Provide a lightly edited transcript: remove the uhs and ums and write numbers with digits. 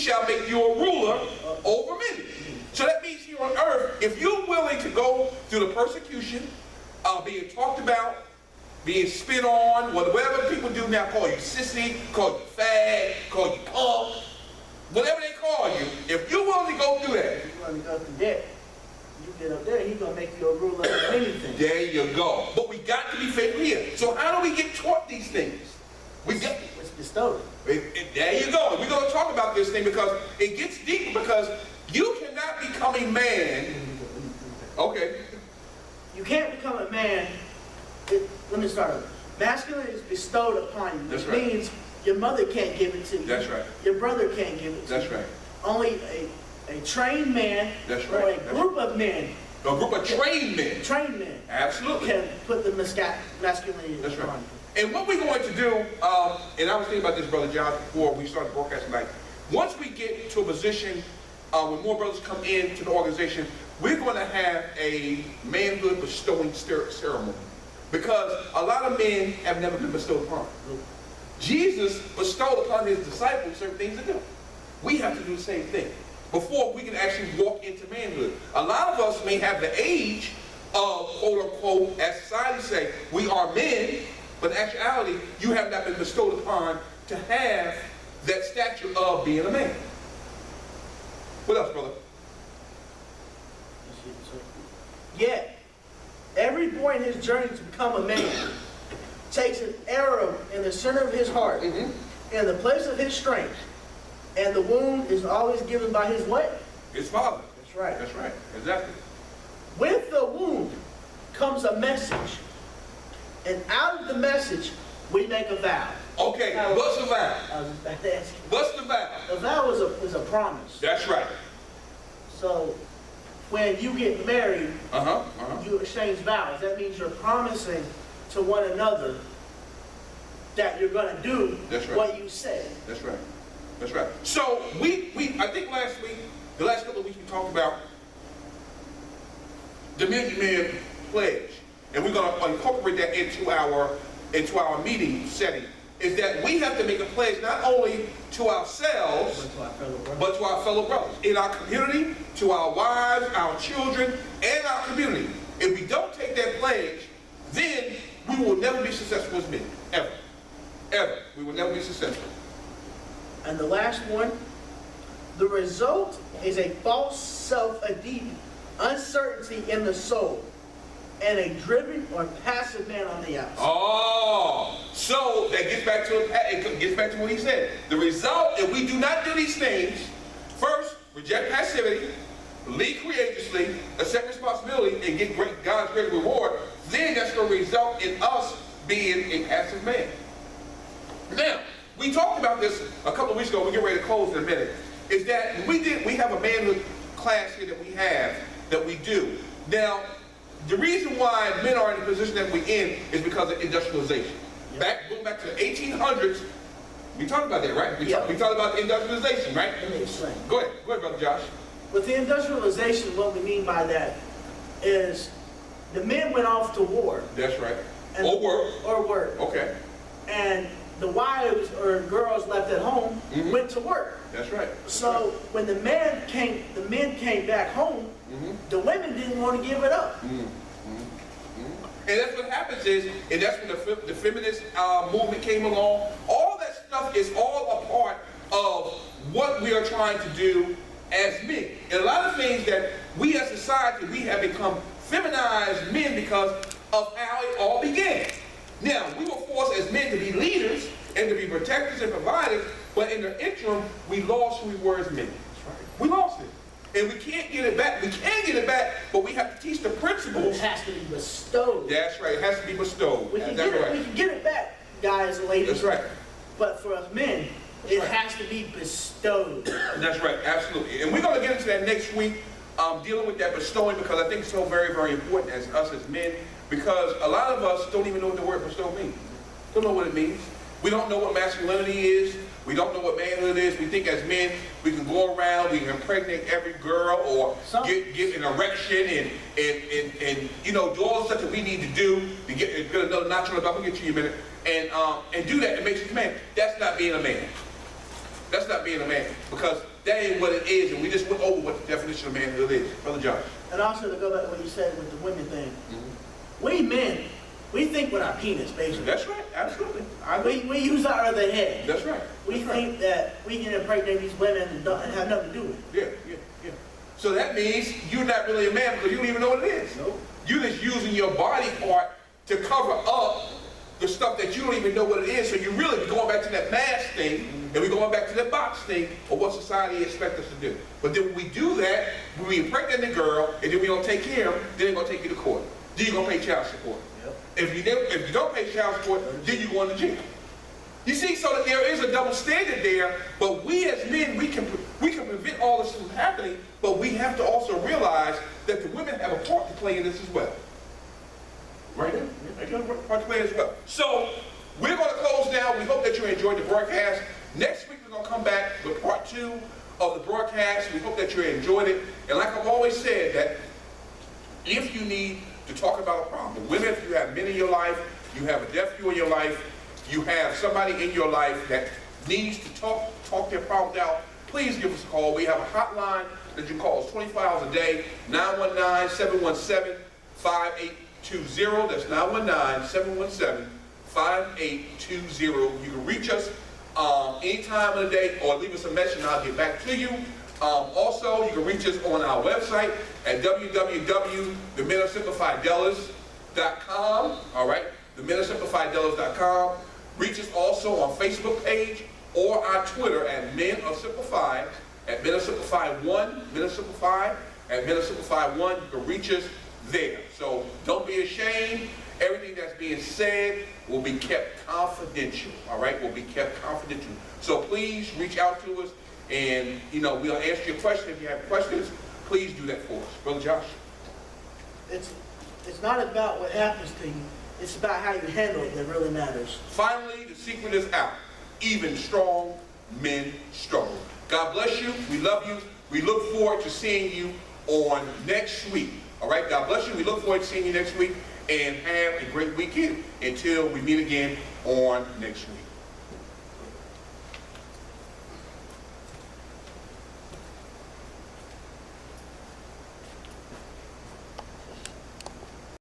shall make you a ruler over many. So that means here on earth, if you're willing to go through the persecution, being talked about, being spit on, whatever people do now, call you sissy, call you fag, call you punk, whatever they call you, if you're willing to go through that. If you're willing to go through that, you get up there, he's going to make you a ruler of anything. There you go. But we got to be faithful here. So how do we get taught these things? It's bestowed. There you go. And we're going to talk about this thing because it gets deep, because you cannot become a man. Okay. You can't become a man. Let me start over. Masculine is bestowed upon you, which means your mother can't give it to you. That's right. Your brother can't give it to you. That's right. Only a trained man or a group of men. A group of trained men. Trained men. Absolutely. Can put the masculinity That's right. on you. And what we're going to do, and I was thinking about this, Brother Josh, before we started broadcasting tonight. Once we get to a position when more brothers come into the organization, we're going to have a manhood bestowing ceremony. Because a lot of men have never been bestowed upon. Jesus bestowed upon his disciples certain things to do. We have to do the same thing before we can actually walk into manhood. A lot of us may have the age of, quote unquote, as society say, we are men, but in actuality, you have not been bestowed upon to have that stature of being a man. What else, brother? Yet, every boy in his journey to become a man takes an arrow in the center of his heart, in the place of his strength, and the wound is always given by his what? His father. That's right. That's right. Exactly. With the wound comes a message, and out of the message, we make a vow. Okay, what's the vow? I was just about to ask you. What's the vow? A vow is a promise. That's right. So, when you get married, you exchange vows. That means you're promising to one another that you're going to do what you say. That's right. That's right. So I think last week, the last couple of weeks, we talked about the men pledge, and we're going to incorporate that into our meeting setting. Is that we have to make a pledge not only to ourselves, but to our fellow brothers in our community, to our wives, our children, and our community. If we don't take that pledge, then we will never be successful as men, ever. Ever. We will never be successful. And the last one, the result is a false self, a deep uncertainty in the soul, and a driven or passive man on the outside. Oh, so that gets back to what he said. The result, if we do not do these things, first, reject passivity, lead courageously, accept responsibility, and get God's great reward, then that's going to result in us being a passive man. Now, we talked about this a couple of weeks ago. We'll get ready to close in a minute. Is that we have a manhood class here that we do. Now, the reason why men are in the position that we're in is because of industrialization. Going back to the 1800s, we talked about that, right? We talked about industrialization, right? Let me explain. Go ahead, Brother Josh. With the industrialization, what we mean by that is the men went off to war. That's right. Or work. Or work. Okay. And the wives or girls left at home went to work. That's right. So when the men came back home, the women didn't want to give it up. And that's what happens and that's when the feminist movement came along. All that stuff is all a part of what we are trying to do as men. And a lot of things that we as society, we have become feminized men because of how it all began. Now, we were forced as men to be leaders and to be protectors and providers, but in the interim, we lost who we were as men. That's right. We lost it. And we can't get it back. We can get it back, but we have to teach the principles. It has to be bestowed. That's right. It has to be bestowed. We can get it back, guys and ladies. That's right. But for us men, it has to be bestowed. That's right. Absolutely. And we're going to get into that next week, dealing with that bestowing, because I think it's so very, very important as us as men, because a lot of us don't even know what the word bestow means. Don't know what it means. We don't know what masculinity is. We don't know what manhood is. We think as men, we can go around, we can impregnate every girl or get an erection and you know, do all the stuff that we need to do to get another notch on the belt. We'll get to you in a minute. And do that and make you a man. That's not being a man. That's not being a man, because that ain't what it is, and we just went over what the definition of manhood is. Brother Josh. And also to go back to what you said with the women thing, we men, we think with our penis, basically. That's right, absolutely. We use our other head. That's right. We think that we can impregnate these women and have nothing to do with it. Yeah. So that means you're not really a man because you don't even know what it is. Nope. You're just using your body part to cover up the stuff that you don't even know what it is. So you really be going back to that mask thing, and we're going back to that box thing of what society expects us to do. But then when we do that, when we impregnate the girl, and then we don't take care of her, then they're going to take you to court. Then you're going to pay child support. Yep. If you don't pay child support, then you're going to jail. You see, so that there is a double standard there, but we as men, we can prevent all this from happening, but we have to also realize that the women have a part to play in this as well. Right? They got a part to play as well. So, we're going to close now. We hope that you enjoyed the broadcast. Next week, we're going to come back with part 2 of the broadcast. We hope that you enjoyed it. And like I've always said, that if you need to talk about a problem, women, if you have men in your life, you have a nephew in your life, you have somebody in your life that needs to talk their problems out, please give us a call. We have a hotline that you call us 24 hours a day, 919-717-5820. That's 919-717-5820. You can reach us any time of the day or leave us a message and I'll get back to you. Also, you can reach us on our website at www.themenofsimplifieddellas.com. All right, themenofsimplifieddellas.com. Reach us also on Facebook page or our Twitter at Men of Simplified, at Men of Simplified 1, Men of Simplified, at Men of Simplified 1. You can reach us there. So don't be ashamed. Everything that's being said will be kept confidential. All right, will be kept confidential. So please reach out to us, and we'll answer your question. If you have questions, please do that for us. Brother Josh. It's not about what happens to you. It's about how you handle it that really matters. Finally, the secret is out. Even strong men struggle. God bless you. We love you. We look forward to seeing you on next week. All right, God bless you. We look forward to seeing you next week, and have a great weekend until we meet again on next week.